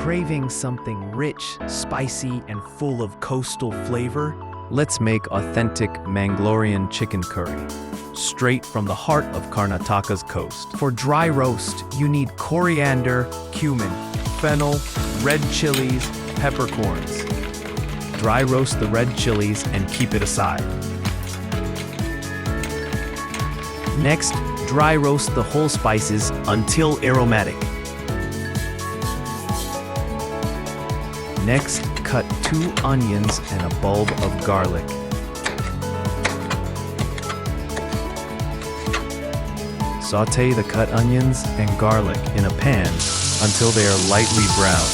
Craving something rich, spicy, and full of coastal flavor? Let's make authentic Mangalorean chicken curry, straight from the heart of Karnataka's coast. For dry roast, you need coriander, cumin, fennel, red chilies, peppercorns. Dry roast the red chilies and keep it aside. Next, dry roast the whole spices until aromatic. Next, cut 2 onions and a bulb of garlic. Sauté the cut onions and garlic in a pan until they are lightly brown.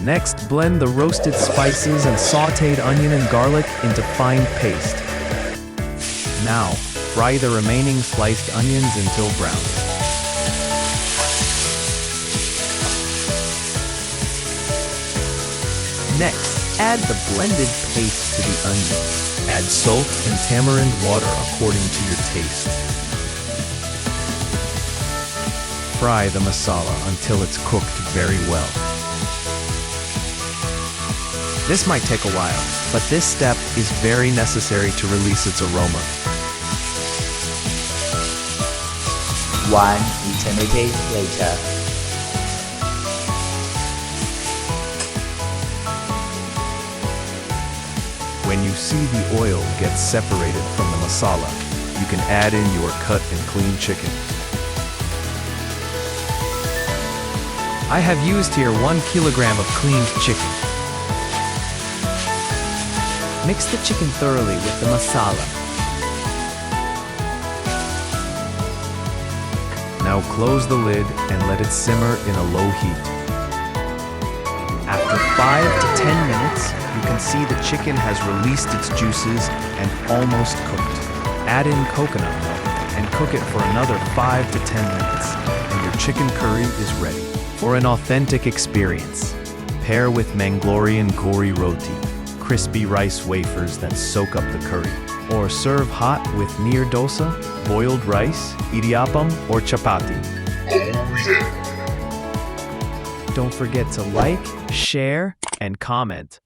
Next, blend the roasted spices and sautéed onion and garlic into fine paste. Now, fry the remaining sliced onions until brown. Next, add the blended paste to the onions. Add salt and tamarind water according to your taste. Fry the masala until it's cooked very well. This might take a while, but this step is very necessary to release its aroma. 1 eternity later. When you see the oil get separated from the masala, you can add in your cut and clean chicken. I have used here 1 kilogram of cleaned chicken. Mix the chicken thoroughly with the masala. Now close the lid and let it simmer in a low heat. After 5 to 10 minutes, you can see the chicken has released its juices and almost cooked. Add in coconut milk and cook it for another 5 to 10 minutes, and your chicken curry is ready. For an authentic experience, pair with Mangalorean KORI roti, crispy rice wafers that soak up the curry, or serve hot with Neer dosa, boiled rice, idiyappam, or chapati. Don't forget to like, share, and comment.